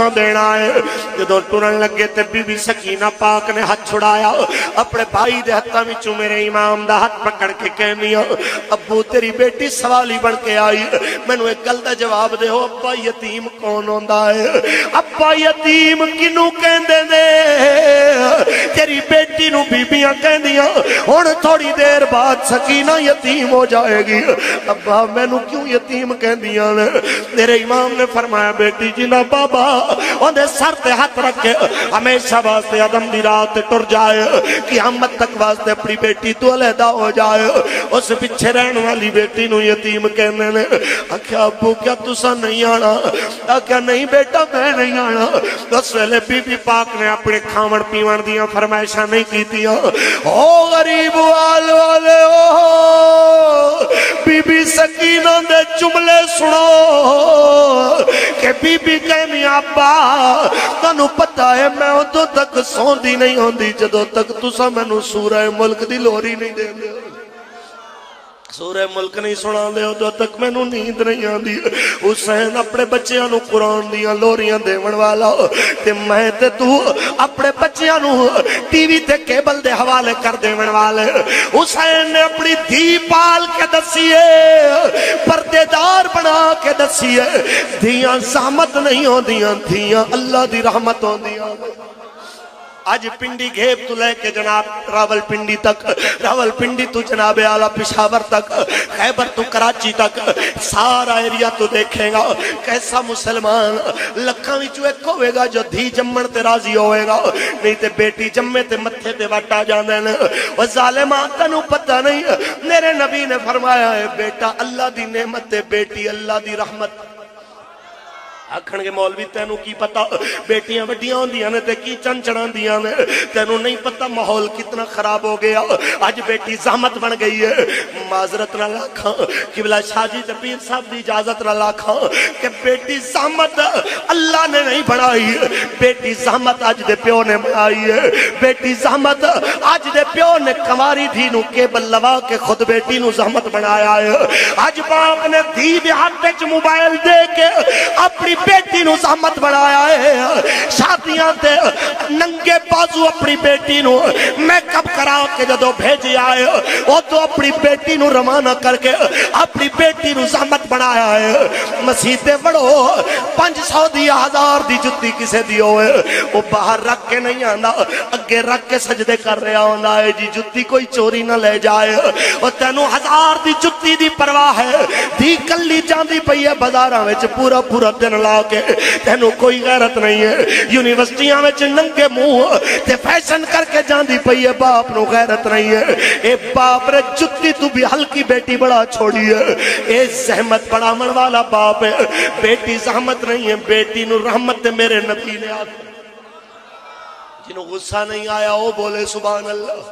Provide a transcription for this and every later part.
دینا ہے جدو ٹرن لگے تے بی بی سکینہ پاک نے ہاتھ چھڑایا اپنے بھائی دے ہتھاں وچوں میرے امام دا ہاتھ پکڑ کے کہنی ابو تیری بیٹی سوالی بن کے آئی مینوں ایک گل دا جواب دے ہو ابا یتیم کون ہوندا ہے ابا یتیم کینوں کہندے نے تیری بیٹی نو بیبیاں کہندیاں ہن تھوڑی دیر بعد سکینہ یتیم ہو جائے گی ابا مینوں کیوں یتیم کہندیاں نے میرے امام نے فرمایا بیٹی جنا بابا اندے سر تے ہاتھ رکھ کے ہمیشہ واسطے عدم دی رات ٹر جائے قیامت تک واسطے اپنی بیٹی تو علیحدہ ہو جائے اس پیچھے رہن والی بیٹی نو یتیم کہنے نے آکھیا ابو کیا تسا نہیں آنا آکھیا نہیں بیٹا میں نہیں آنا اس ویلے بی بی پاک نے اپنے کھاون پیون دیاں فرمائشاں نہیں کیتیاں او غریب والے بی بی سکینہ دے جملے سنو کہ بی بی کہنی ابا تانوں پتہ ہے میں ادوں تک سوندی نہیں ہوندی جدوں تک تساں مینوں سورہ ملک دی لوری نہیں دیندے سورہ ملک نہیں سنا دے ادوں تک مینوں نیند نہیں آندی حسین اپنے بچیاں نو قرآن دیاں لوریاں دیون والا تے میں تے تو اپنے بچیاں نو ٹی وی تے کیبل دے حوالے کر دیون والے حسین نے اپنی دھی پال کے دسیے پردے دار بنا کے دسیے دھیاں زحمت نہیں ہوندیاں دھیاں اللہ دی رحمت ہوندیاں آج پنڈی گھیب تو لے کے جناب راول پنڈی تک راول پنڈی تو جناب اعلیٰ پشاور تک خیبر تو کراچی تک سارا ایریا تو دیکھیں گا کیسا مسلمان لکھاں وچوں ایک ہوئے گا جو دھی جمن تے راضی ہوئے گا نہیں تے بیٹی جمے تے متھے تے وٹا جاندے نے وہ ظالمان تنوں پتہ نہیں میرے نبی نے فرمایا ہے بیٹا اللہ دی نعمت ہے بیٹی اللہ دی رحمت آکھن کے مولوی تینوں کی پتا بیٹیاں وڈیاں ہوندیاں نے تے کی چنچڑاندیاں نے تینوں نہیں پتا ماحول کتنا خراب ہو گیا آج بیٹی زحمت بن گئی ہے معذرت نہ لاکھاں قبلہ شاہ جی تے پیر صاحب دی اجازت نہ لاکھاں کہ بیٹی زحمت اللہ نے نہیں بنائی بیٹی زحمت آج دے پیو نے بنائی ہے بیٹی زحمت آج دے پیو نے کماری دھی نو کیبل لوا کے خود بیٹی نو زحمت بنایا ہے آج باپ نے دھی دے ہاتھ وچ موبائل دے کے اپنی بیٹی نو زحمت بنایا ہے شادیاں تے ننگے بازو اپنی بیٹی نو میک اپ کرا کے جدو بھیجی آئے وہ تو اپنی بیٹی نو روانہ کر کے اپنی بیٹی نو زحمت بنایا ہے مسیحے بڑھو 500 دی 1000 دی جتی کسے دی ہوئے وہ باہر رکھ کے نہیں آنا اگے رکھ کے سجدے کر رہا ہونا ہے جی جتی کوئی چوری نہ لے جائے وہ تینوں 1000 دی جتی دی پرواہ ہے دی کلی چاندی پئی ہے بازاراں وچ پورا دن لا کے تینوں کوئی غیرت نہیں ہے یونیورسٹیاں میں ننگے منہ تے فیشن کر کے جاندی پئی ہے باپ نو غیرت نہیں ہے اے باپ رے جتی تو بھی ہلکی بیٹی بڑا چھوڑی ہے اے زحمت بڑا من والا باپ ہے بیٹی زحمت نہیں ہے بیٹی نو رحمت میرے نبی نے آتا جنہوں غصہ نہیں آیا وہ بولے سبحان اللہ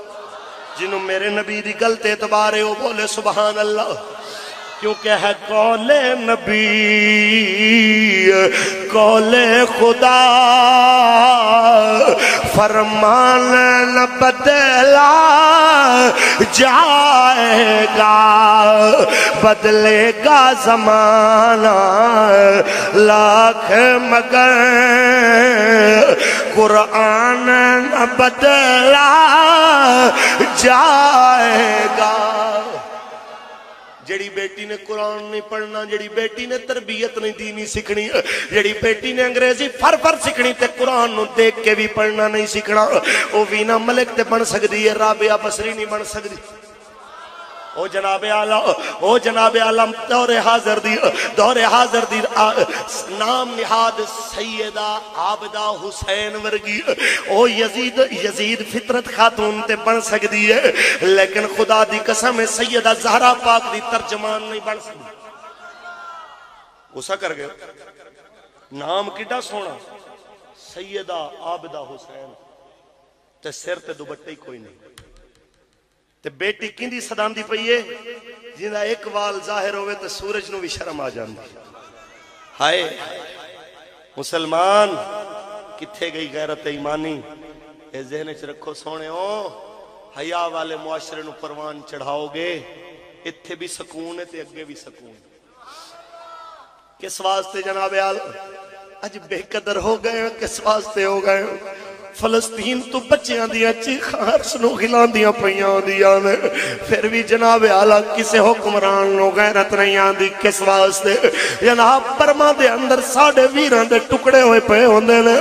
جنہوں میرے نبی دی غلط اعتبار ہے وہ بولے سبحان اللہ کیونکہ ہے قول نبی قول خدا فرمان نہ بدلا جائے گا بدلے گا زمانہ لاکھ مگر قرآن نہ بدلا جائے گا جڑی بیٹی نے قرآن نہیں پڑھنا جڑی بیٹی نے تربیت نہیں دینی سکھنی جڑی بیٹی نے انگریزی فر سکھنی تے قرآن نو دیکھ کے بھی پڑھنا نہیں سکھنا وہ وینا ملک تے بن سکتی ہے رابعہ بصری نہیں بن سکتی او جناب عالم دور حاضر دی نام نہاد سیدہ عابدہ حسین ورگی او یزید فطرت خاتون تے بن سکتی ہے لیکن خدا دی قسم ہے سیدہ زہرا پاک دی ترجمان نہیں بن سکتی غصہ کر گئے نام کڈا سونا سیدہ عابدہ حسین تے سر تے دوپٹے ہی کوئی نہیں تے بیٹی کیندی صداندی پئی ہے جندا ایک وال ظاہر ہوئے تے سورج نو بھی شرم آ جاندی ہائے مسلمان کتھے گئی غیرت ایمانی اے ذہن وچ رکھو سونے ہو حیا والے معاشرے نو پروان چڑھاؤ گے اتھے بھی سکون ہے تے اگے بھی سکون کس واسطے جناب اج بے قدر ہو گئے کس واسطے ہو گئے فلسطین تو بچیاں دیا چیخاں سنو غلان دیا پہیاں دیا میں پھر بھی جناب اعلیٰ کسے حکمران نو غیرت نہیں آندی کس واسطے جناب برما دے اندر ساڑھے ویران دے ٹکڑے ہوئے پہ ہوندے نے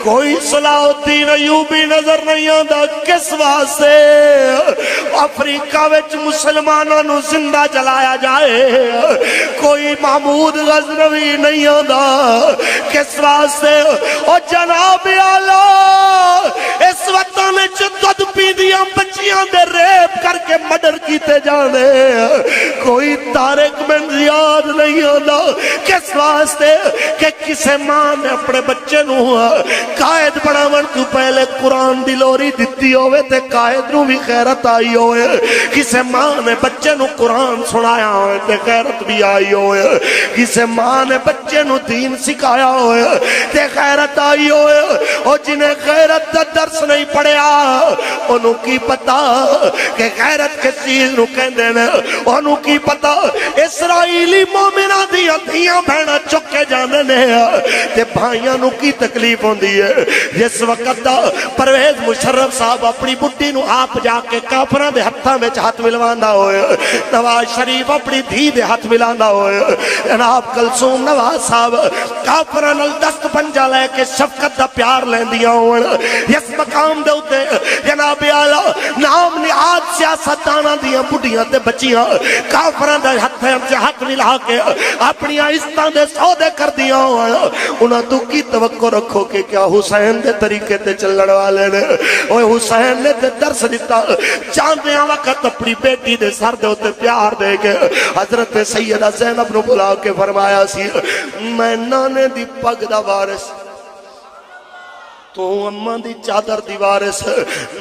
کوئی صلاح الدین ایوبی نظر نہیں آندہ کس واسطے افریقہ وچ مسلمانوں نو زندہ جلایا جائے کوئی محمود غزنوی نہیں آندہ کس واسطے او جناب اعلیٰ اس وطن دودھ پی دیا بچیاں دے ریپ کر کے مڈر کیتے جانے کوئی طارق بن زیاد نہیں ہونا کس واسطے کہ کسے ماں نے اپنے بچے نو قائد بناون تو پہلے قرآن دی لوری دیتی ہوئے تے قائد نو بھی خیرت آئی ہوئے کسے ماں نے بچے نو قرآن سنایا ہوئے تے خیرت بھی آئی ہوئے کسے ماں نے بچے نو دین سکھایا ہوئے تے خیرت آئی ہوئے اور جنہیں غیرت دا درس نہیں پڑھیا انہوں کی پتا کہ غیرت کے چیز نو کہندے نے انہوں کی پتا اسرائیلی مومنہ دیا دیا بہنا چکے جانے نے تے بھائیاں نو کی تکلیف ہوندی ہے جس وقت دا پرویز مشرف صاحب اپنی بڑی نو آپ جا کے کافران دے ہتھاں میں ہاتھ ملواندہ ہوئے نواز شریف اپنی دھی دے ہاتھ ملاندہ ہوئے جناب کلثوم نواز صاحب کافران الدست پنجا لے کے شفقت دا پیار لین دیا ہوئے اس مقام دے ہوتے جناب اعلیٰ نام نہاد سیاستانا دیا بڑھیاں تے بچیاں کافران دے ہاتھ ملا کے اپنی عزتاں دے سودے کر دیا ہوئے انہاں تو کی توقع رکھو کہ کیا حسین دے طریقے تے چلن والے نے اوہ حسین نے تے درس دیتا چاندیاں وقت اپنی بیٹی دے سر دے ہوتے پیار دے کے حضرت سیدہ زینب نو بلا کے فرمایا سی میں نانے دی پگ دا وارث تو اماں دی چادر دی وارث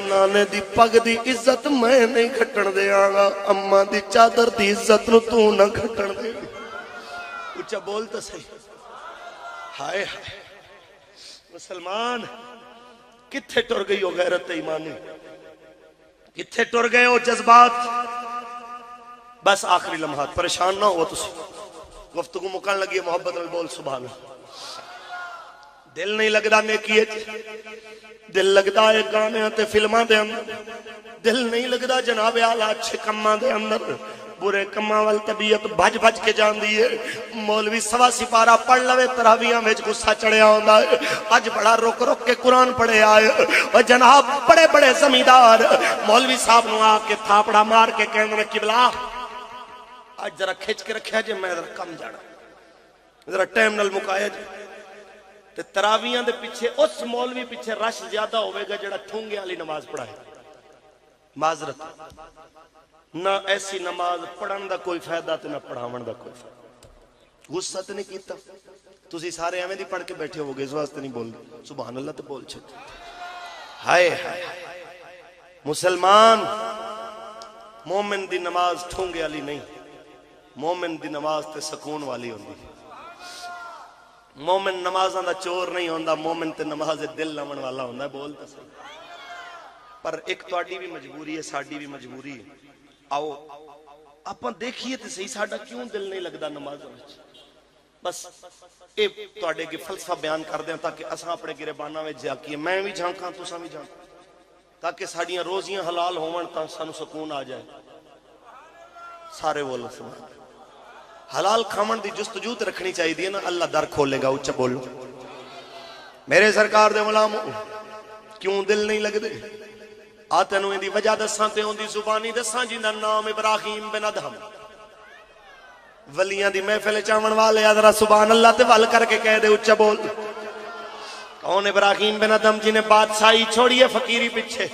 نانے دی پگ دی عزت میں نہیں گھٹن دے آگا اماں دی چادر دی عزت نو تو نہ گھٹن دے اچھا بولتا صحیح ہائے ہائے مسلمان کتھے ٹر گئی ہو غیرت ایمانی کتھے ٹر گئے ہو جذبات بس آخری لمحات پریشان نہ ہو تسی گفتگو مکان لگی ہے محبت میں بول سبحان اللہ دل نہیں لگدا نیکی دل لگدا ہے گانے تے فلماں دے اندر دل نہیں لگدا جناب اعلیٰ اچھے کماں دے اندر برے کماں وال طبیعت بھج بھج کے جان دیئے مولوی سوا سپارہ پڑھ لوے تراویاں میں غصہ چڑھیا ہوندا ہے اج بڑا رک رک کے قرآن پڑھے آئے اور جناب بڑے بڑے زمیندار مولوی صاحب نو آ کے تھاپڑا مار کے کہنے میں قبلہ آج ذرا کھچ کے رکھیا جے میں ذرا کم جانا ذرا ٹائم نل مکایا جے تے تراویاں دے پیچھے اس مولوی پیچھے رش زیادہ ہوئے گا جڑا ٹھونگے والی نماز پڑھائے معذرت نہ ایسی نماز پڑھن دا کوئی فائدہ تے نہ پڑھاون دا کوئی فائدہ غصہ تے نہیں کیتا تسی سارے ایویں دی پڑھ کے بیٹھے ہو گئے اس واسطے نہیں بول گئے سبحان اللہ تے بول چھٹ ہائے مسلمان مومن دی نماز ٹھونگے والی نہیں مومن دی نماز تے سکون والی ہوندی مومن نمازاں دا چور نہیں ہوندا مومن تے نماز دل لمن والا ہوندا ہے بولتا صحیح پر ایک تواڈی بھی مجبوری ہے ساڈی بھی مجبوری ہے آؤ اپاں دیکھیے تے صحیح ساڈا کیوں دل نہیں لگدا نمازاں وچ بس اے تواڈے کے فلسفہ بیان کر دیاں تاکہ اساں اپنے گریباناں وچ جھانکیے میں بھی جھانکاں تساں بھی جھانکو تاکہ ساڈیاں روزیاں حلال ہون تاں سانو سکون آ جائے سارے بولو سبحان حلال کھامن دی جستجو تے رکھنی چاہیے دی نا اللہ در کھولے گا اچھا بولو میرے سرکار دے غلاموں کیوں دل نہیں لگ دے آتے نویں دی وجہ دساں تے ہوں دی زبانی دساں جنہ نام ابراہیم بن ادھم ولیاں دی محفل چاون والے ادھرا سبحان اللہ تے ول کر کے کہہ دے اچھا بول کون ابراہیم بن ادھم جنہیں بادشاہی چھوڑیے فقیری پیچھے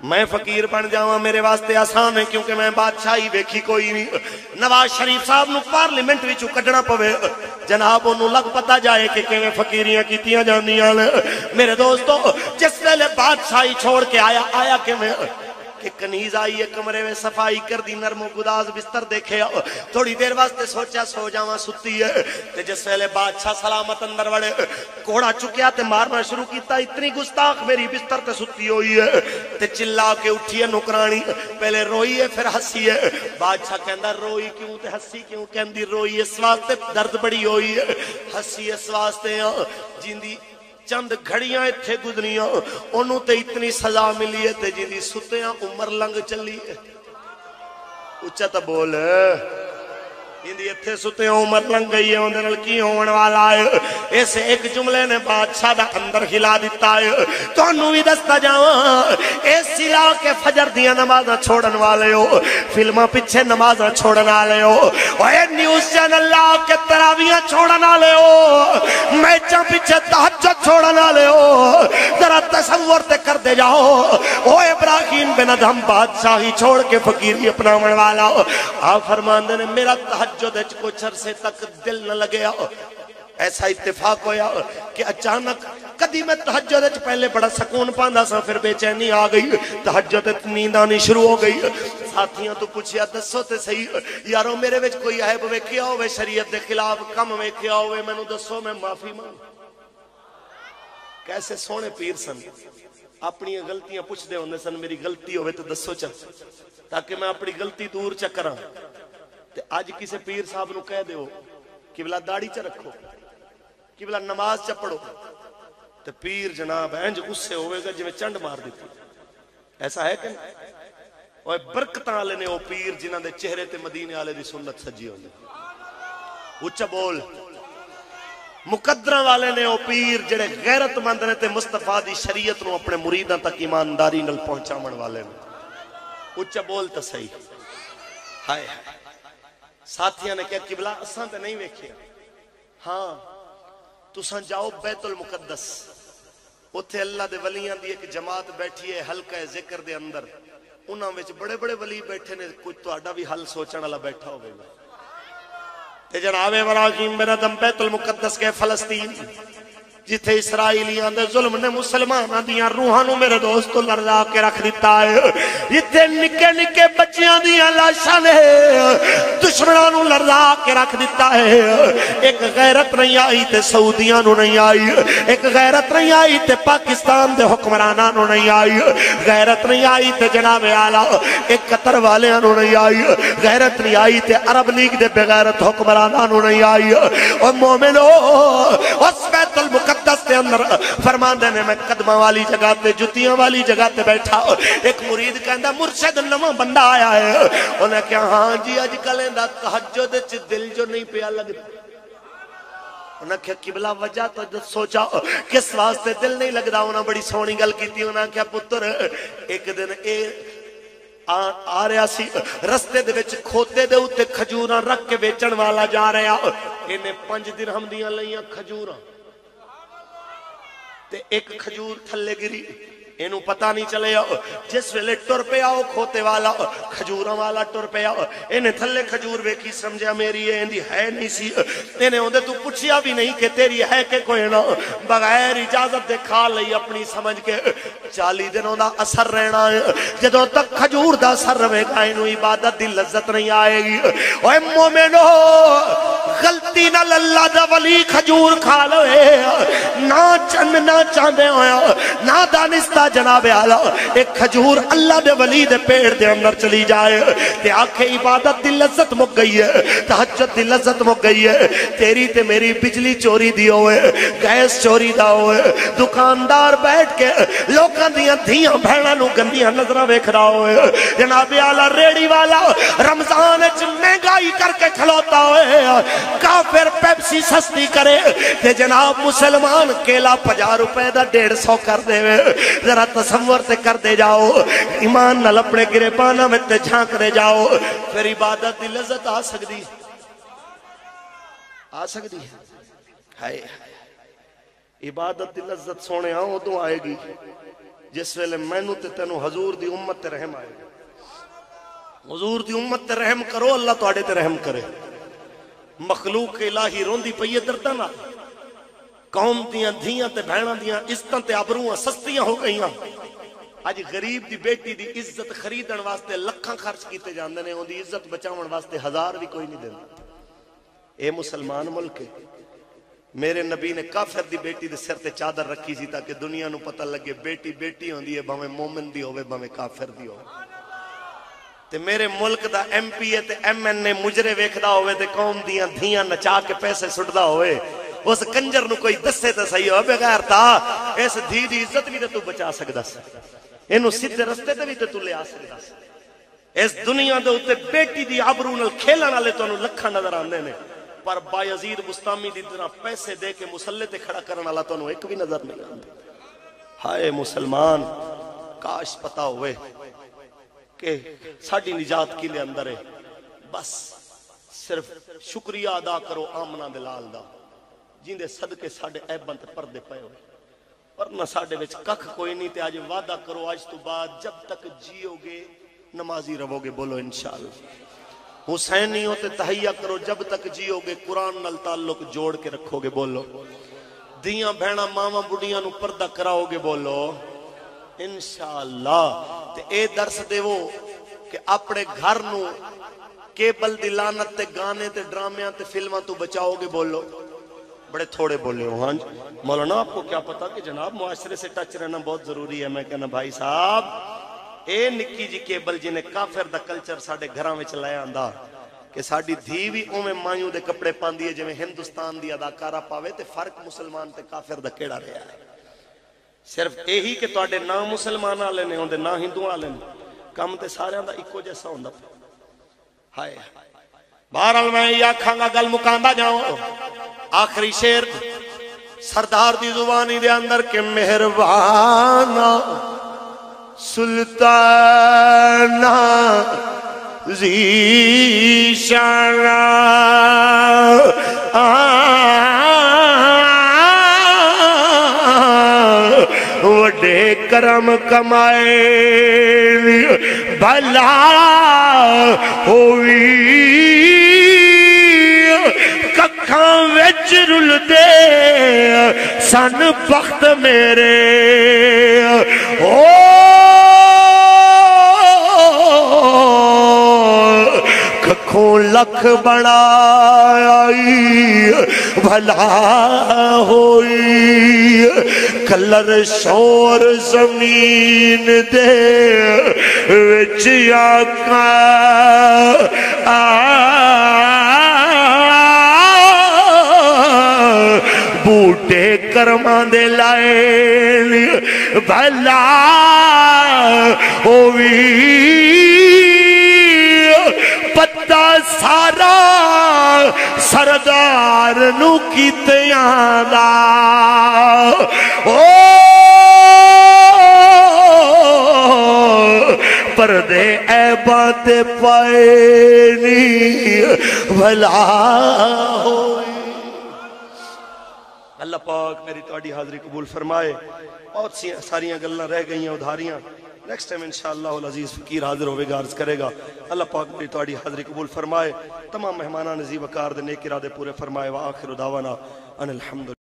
میں فقیر بن جاواں میرے واسطے آسان ہے کیونکہ میں بادشاہی ویکھی کوئی نہیں نواز شریف صاحب نو پارلیمنٹ وچوں کڈنا پوے جناب انہوں لگ پتا جائے کہ کیویں فقیریاں کیتیاں جاندیاں میرے دوستو جس ویلے بادشاہی چھوڑ کے آیا کیویں کہ کنیز آئی ہے کمرے میں صفائی کر دی نرم و گداز بستر دیکھے تھوڑی دیر واسطے سوچا سو جاواں ستی ہے تے جس ویلے بادشاہ سلامت اندر وڑے کوڑا چکیا تے مارنا شروع کیتا اتنی گستاخ میری بستر تے ستی ہوئی ہے تے چلا کے اٹھی ہے نوکرانی پہلے روئی ہے پھر ہسی ہے بادشاہ کہندا روئی کیوں تے ہسی کیوں کہندی روئی اس واسطے درد بڑی ہوئی ہے ہسی اس واسطے جیندی چند گھڑیاں اتھے گزریاں انہوں تے اتنی سزا ملی ہے تے جیندی ستیاں عمر لنگ چلی ہے اچھا تا بول جیندی اتھے ستیاں عمر لنگ گئی ہے اندر کی ہون والا ہے ایسے ایک جملے نے بادشاہ دا اندر ہلا دیتا ہے تو انہوں بھی دستا جاؤں ایسی لا کے فجر دیا نمازہ چھوڑن والے ہو فلمہ پچھے نمازہ چھوڑن والے ہو اے نیوز چینل لا کے تراویاں چھوڑن والے ہو میچاں پچھے تہجد چھوڑن والے ہو ذرا تصور تے کر دے جاؤ او ابراہیم بن ادھم بادشاہی چھوڑ کے فقیری اپناون والا آپ فرماندے نے میرا تہجد کچھ عرصے تک دل نہ لگے ایسا اتفاق ہویا کہ اچانک کدی میں تہجد پہلے بڑا سکون پاندا سا پھر بے چینی آ گئی تہجد نیند آنی شروع ہو گئی ساتھیاں تو پوچھیا دسو تے صحیح یارو میرے وچ کوئی عیب ویکھیا ہوے شریعت دے خلاف کم ویکھیا ہوے مینوں دسو میں معافی مانگ کیسے سونے پیر سن اپنی غلطیاں پوچھ دے ہوندے سن میری غلطی ہوے تو دسو چل تاکہ میں اپنی غلطی دور چکراں تے آج کسے پیر صاحب نو کہہ دیو کہ بلا داڑھی چ رکھو کہ بلا نماز چ پڑھو تے پیر جناب انج غصے ہوئے گا جویں چنڈ مار دیتی ایسا ہے کہ اوے برکتاں والے نے او پیر جنہاں دے چہرے تے مدینے والے دی سنت سجی ہوندی اونچا بول مقدراں والے نے او پیر جڑے غیرت مند نے تے مصطفیٰ دی شریعت نو اپنے مریداں تک ایمانداری نال پہنچاون والے نے اونچا بول تے صحیح ہائے ساتھیاں نے کہا قبلہ اساں تے نہیں ویکھیا ہاں تساں جاؤ بیت المقدس اوتھے اللہ دے ولیاں دی ایک جماعت بیٹھی ہے حلقہ ذکر دے اندر انہاں وچ بڑے بڑے ولی بیٹھے نے کوئی تہاڈا بھی حل سوچن والا بیٹھا ہوے گا تے جناب ابراہیم بن ادھم بیت المقدس کے فلسطین جتھے اسرائیلیاں دے ظلم نے مسلماناں دیاں روحاں نو میرے دوستو لرزا کے رکھ دیتا ہے جتھے نکے نکے بچیاں دیاں لاشاں نے دشمناں نو لرزا کے رکھ دیتا ہے ایک غیرت نہیں آئی تے سعودیاں نو نہیں آئی ایک غیرت نہیں آئی تے پاکستان دے حکمراناں نو نہیں آئی غیرت نہیں آئی تے جناب اعلی ایک قطر والیاں نو نہیں آئی غیرت نہیں آئی تے عرب لیگ دے بغیرت حکمراناں نو نہیں آئی او مومنو اس بیت المقدس دے اندر فرماندے نے میں قدمہ والی جگہ تے جتیاں والی جگہ تے بیٹھا ایک مرید کہندا مرشد نواں بندہ آیا ہے انہیں کہا ہاں جی اج کل دا تہجد وچ دل جو نہیں پیا لگدا انہیں کہا قبلہ وجہ تو سوچا کس واسطے دل نہیں لگدا انہیں بڑی سونی گل کیتی انہیں کہا پتر ایک دن آ رہا سی رستے دے وچ کھوتے دے اوتے کھجوراں رکھ کے بیچن والا جا رہا انہیں 5 درہم دیاں لئیاں کھجوراں تے ایک کھجور تھلے گری اینو پتہ نہیں چلے جس ویلے ٹر پہ آؤ کھوتے والا کھجوراں والا ٹر پہ آؤ انہیں تھلے کھجور ویکھی سمجھا میری ایندی ہے نہیں سی انہیں ہوندے تو پوچھیا بھی نہیں کہ تیری ہے کہ کوئی نہ بغیر اجازت دے کھا لئی اپنی سمجھ کے 40 دنوں دا اثر رہنا ہے جدوں تک کھجور دا اثر رہے گا انو عبادت دی لذت نہیں آئے گی اوے مومنو غلطی نال اللہ دا ولی کھجور کھا لوے نہ چاندے ہویا نہ دانستہ جناب اعلیٰ ایک کھجور اللہ دے ولی دے پیڑ دے اندر چلی جائے تے آنکھیں عبادت دی لذت مک گئی ہے تہجد دی لذت مک گئی ہے تیری تے میری بجلی چوری دی ہوئے گیس چوری دا ہوئے دکاندار بیٹھ کے لوکاں دیاں دھیاں بھیڑاں نو گندیاں نظرہ ویکھ رہا ہوئے جناب اعلیٰ ریڑی والا رمضان وچ مہنگائی کر کے کھلوتا ہوئے کافر پیپسی سستی کرے تے جناب مسلمان کیلا 50 روپے دا 150 کر دے ذرا تصور تے کر دے جاؤ ایمان نال اپنے گریباناں میں تے جھانک دے جاؤ پھر عبادت دی لذت آ سکتی ہے عبادت دی لذت سونے آؤ تو آئے گی جس ویلے مینوں تے تینوں حضور دی امت تے رحم آئے گا حضور دی امت تے رحم کرو اللہ تواڈے تے رحم کرے مخلوق الہی روندی پئی ہے درداں نال قوم دیاں دھیاں تے بہناں دیاں عزتاں تے آبروئاں سستیاں ہو گئیاں اج غریب دی بیٹی دی عزت خریدن واسطے لکھاں خرچ کیتے جاندے نے، اون دی عزت بچاون واسطے 1000 بھی کوئی نہیں دیندا۔ اے مسلمان ملک ہے۔ میرے نبی نے کافر دی بیٹی دے سر تے چادر رکھی سی تاکہ دنیا نو پتہ لگے بیٹی بیٹی ہوندی ہے، بھاویں مومن دی ہوے بھاویں کافر دی ہوے۔ تے میرے ملک دا ایم پی اے تے ایم این اے مجرے ویکھدا ہوے تے قوم دیاں دھیاں نچا کے پیسے سٹدا ہوے، اس کنجر نو کوئی دسے تے صحیح ہو بغیر تا اس دھی دی عزت بھی تے تو بچا سکدا سی، اینو سیدھے رستے تے بھی تے تو لے آ سکدا سی۔ اس دنیا دے اوتے بیٹی دی آبرو نال کھیلن والے تانوں لکھاں نظر آندے نے، پر بایزید بستامی دی طرح پیسے دے کے مسلح تے کھڑا کرن والا تانوں ایک بھی نظر نہیں آندا۔ ہائے مسلمان، کاش پتہ ہوئے کہ ساڈی نجات کے لیے اندر ہے، بس صرف شکریہ ادا کرو آمنہ دلال دا جن دے صدقے ساڈے عیباں تے پردے پئے ہوئے، ورنہ ساڈے وچ ککھ کوئی نہیں۔ تے اج وعدہ کرو اج تو بعد جب تک جیو گے نمازی رہو گے، بولو انشاءاللہ۔ حسینی ہوتے تحیہ کرو جب تک جیو گے، قرآن نال تعلق جوڑ کے رکھو گے، بولو۔ دیاں بہنا ماما بڑیاں نو پردہ کراؤ گے، بولو انشاءاللہ۔ تے اے درس دے وہ کہ اپنے گھر نو کیبل دی لعنت تے گانے تے ڈرامیاں تے فلماں تو بچاؤ گے، بولو۔ بڑے تھوڑے بولے ہو، ہاں مولانا آپ کو کیا پتا کہ جناب معاشرے سے ٹچ رہنا بہت ضروری ہے۔ میں کہنا بھائی صاحب اے نکی جی کیبل جنہیں کافر دا کلچر ساڑھے گھراں میں چلائے آندہ کہ ساڑھی دھی بھی اومیں مائیوں دے کپڑے پاندی ہے جویں ہندوستان دی اداکارہ پاوے، تے فرق مسلمان تے کافر دا کیڑا رہا ہے؟ صرف یہی کہ تواڈے نہ مسلمان آلے نے ہوندے نہ ہندو آلے نے، کم تے سارے دا ایکو جیسا ہوندا۔ ہائے بہرحال میں یہ آکھاں گا گل مکاندا جاؤں، آخری شعر سردار دی زبانی دے اندر کہ مہربانا سلطانہ زیشانہ وڈے کرم کمائے بھلا ہوئی ککھاں وچ رل دے سن بخت میرے او ککھوں لکھ بڑائی بھلا ہوئی کلر شور زمین دے وچ آقا بوٹے کرمان دے لائے بھلا ہوئی پتہ سارا سردار نو کیتیاں دا پردے عیباں تے پائے نہیں بھلا ہوئی۔ اللہ پاک میری تواڈی حاضری قبول فرمائے۔ بہت سی ساریاں گلاں رہ گئیاں ادھاریاں، نیکسٹ ٹائم انشاءاللہ العزیز فقیر حاضر ہوئے گا، عرض کرے گا۔ اللہ پاک میری تواڈی حاضری قبول فرمائے، تمام مہمانان نزیب وقار دے نیک ارادے پورے فرمائے۔ وآخر دعوانا ان الحمد